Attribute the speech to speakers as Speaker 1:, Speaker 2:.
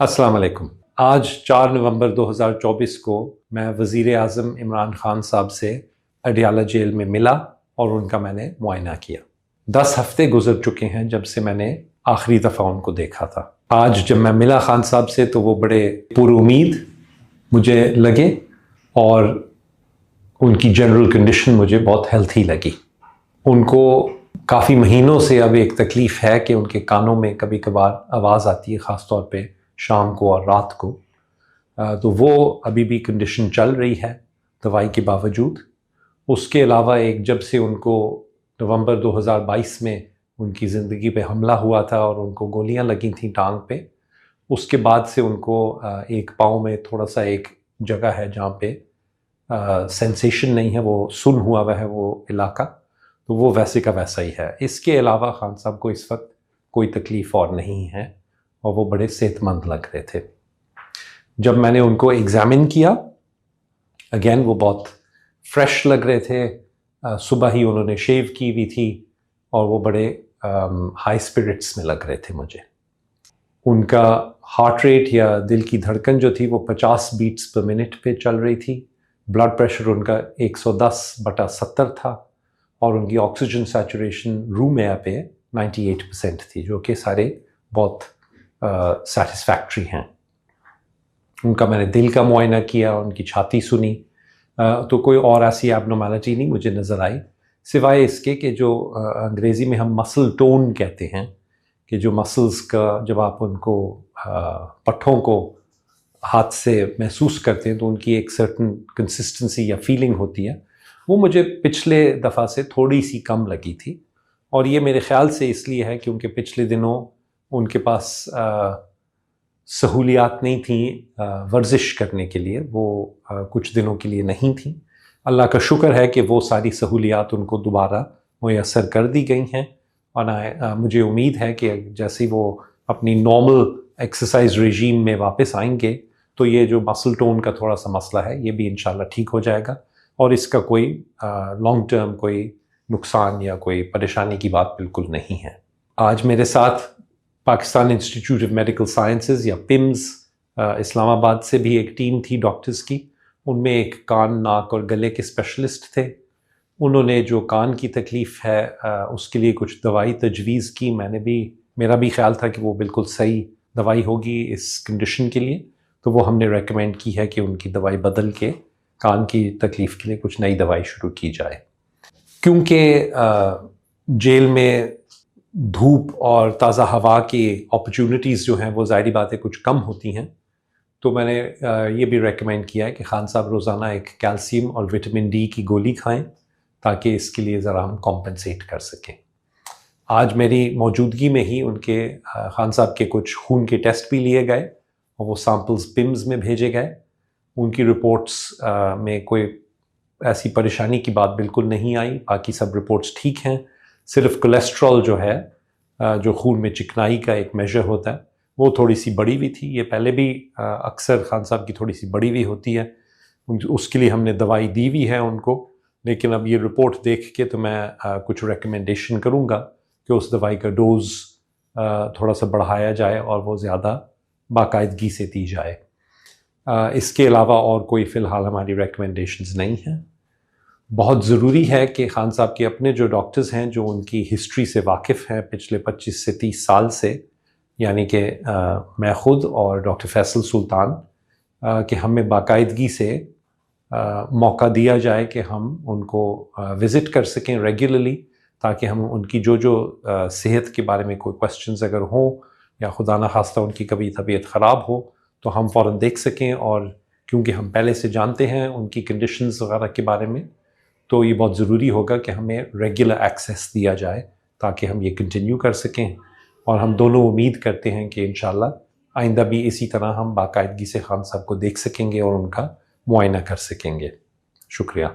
Speaker 1: अस्सलाम वालेकुम। आज 4 नवंबर 2024 को मैं वज़ीर आज़म इमरान खान साहब से अडियाला जेल में मिला और उनका मैंने मुआयना किया। 10 हफ्ते गुजर चुके हैं जब से मैंने आखिरी दफ़ा उनको देखा था। आज जब मैं मिला खान साहब से तो वो बड़े पुरुमीद मुझे लगे और उनकी जनरल कंडीशन मुझे बहुत हेल्थी लगी। उनको काफ़ी महीनों से अब एक तकलीफ़ है कि उनके कानों में कभी कभार आवाज़ आती है, ख़ास तौर पे शाम को और रात को। तो वो अभी भी कंडीशन चल रही है दवाई के बावजूद। उसके अलावा एक जब से उनको नवंबर 2022 में उनकी ज़िंदगी पे हमला हुआ था और उनको गोलियां लगी थी टांग पे, उसके बाद से उनको एक पाँव में थोड़ा सा एक जगह है जहाँ पे सेंसेशन नहीं है, वो सुन हुआ वह है वो इलाका, तो वो वैसे का वैसा ही है। इसके अलावा खान साहब को इस वक्त कोई तकलीफ़ और नहीं है और वो बड़े सेहतमंद लग रहे थे। जब मैंने उनको एग्ज़ामिन किया, अगेन वो बहुत फ्रेश लग रहे थे। सुबह ही उन्होंने शेव की हुई थी और वो बड़े हाई स्पिरिट्स में लग रहे थे मुझे। उनका हार्ट रेट या दिल की धड़कन जो थी वो 50 बीट्स पर मिनट पे चल रही थी। ब्लड प्रेशर उनका 110/70 था और उनकी ऑक्सीजन सैचुरेशन रूम एयर पे 98% थी, जो कि सारे बहुत सेटिस्फैक्ट्री हैं। उनका मैंने दिल का मुआयना किया, उनकी छाती सुनी, तो कोई और ऐसी एबनॉर्मैलिटी नहीं मुझे नज़र आई, सिवाय इसके कि जो अंग्रेज़ी में हम मसल टोन कहते हैं, कि जो मसल्स का जब आप उनको पट्ठों को हाथ से महसूस करते हैं तो उनकी एक सर्टन कंसिस्टेंसी या फीलिंग होती है, वो मुझे पिछले दफ़ा से थोड़ी सी कम लगी थी। और ये मेरे ख़्याल से इसलिए है क्योंकि पिछले दिनों उनके पास सहूलियात नहीं थी वर्जिश करने के लिए, वो कुछ दिनों के लिए नहीं थी। अल्लाह का शुक्र है कि वो सारी सहूलियात उनको दोबारा मुयस्सर कर दी गई हैं और मुझे उम्मीद है कि जैसे वो अपनी नॉर्मल एक्सरसाइज रेजीम में वापस आएंगे तो ये जो मसल टोन का थोड़ा सा मसला है ये भी इंशाल्लाह ठीक हो जाएगा और इसका कोई लॉन्ग टर्म कोई नुकसान या कोई परेशानी की बात बिल्कुल नहीं है। आज मेरे साथ Pakistan institute of medical sciences या पिम्स इस्लामाबाद से भी एक टीम थी डॉक्टर्स की। उनमें एक कान, नाक और गले के स्पेशलिस्ट थे। उन्होंने जो कान की तकलीफ़ है उसके लिए कुछ दवाई तजवीज़ की। मेरा भी ख्याल था कि वो बिल्कुल सही दवाई होगी इस कंडीशन के लिए, तो वो हमने रेकमेंड की है कि उनकी दवाई बदल के कान की तकलीफ़ के लिए कुछ नई दवाई शुरू की जाए। क्योंकि जेल में धूप और ताज़ा हवा की अपॉर्चुनिटीज़ जो हैं वो ज़ाहिरी बात है कुछ कम होती हैं, तो मैंने ये भी रेकमेंड किया है कि खान साहब रोज़ाना एक कैल्शियम और विटामिन डी की गोली खाएं ताकि इसके लिए ज़रा हम कॉम्पनसेट कर सकें। आज मेरी मौजूदगी में ही उनके खान साहब के कुछ खून के टेस्ट भी लिए गए और वो सैम्पल्स पिम्स में भेजे गए। उनकी रिपोर्ट्स में कोई ऐसी परेशानी की बात बिल्कुल नहीं आई, बाकी सब रिपोर्ट्स ठीक हैं। सिर्फ कोलेस्ट्रॉल जो है, जो खून में चिकनाई का एक मेजर होता है, वो थोड़ी सी बढ़ी हुई थी। ये पहले भी अक्सर खान साहब की थोड़ी सी बढ़ी हुई होती है, उसके लिए हमने दवाई दी हुई है उनको, लेकिन अब ये रिपोर्ट देख के तो मैं कुछ रिकमेंडेशन करूँगा कि उस दवाई का डोज़ थोड़ा सा बढ़ाया जाए और वो ज़्यादा बाकायदगी से दी जाए। इसके अलावा और कोई फ़िलहाल हमारी रिकमेंडेशंस नहीं हैं। बहुत ज़रूरी है कि खान साहब के अपने जो डॉक्टर्स हैं जो उनकी हिस्ट्री से वाकिफ़ हैं पिछले 25 से 30 साल से, यानी कि मैं ख़ुद और डॉक्टर फैसल सुल्तान, कि हमें बाकायदगी से मौका दिया जाए कि हम उनको विज़िट कर सकें रेगुलरली, ताकि हम उनकी जो सेहत के बारे में कोई क्वेश्चंस अगर हों या खुदा न खास्ता उनकी कभी तबीयत ख़राब हो तो हम फ़ौरन देख सकें। और क्योंकि हम पहले से जानते हैं उनकी कंडीशंस वगैरह के बारे में, तो ये बहुत ज़रूरी होगा कि हमें रेगुलर एक्सेस दिया जाए ताकि हम ये कंटिन्यू कर सकें। और हम दोनों उम्मीद करते हैं कि इंशाल्लाह आइंदा भी इसी तरह हम बाकायदगी से खान साहब को देख सकेंगे और उनका मुआयना कर सकेंगे। शुक्रिया।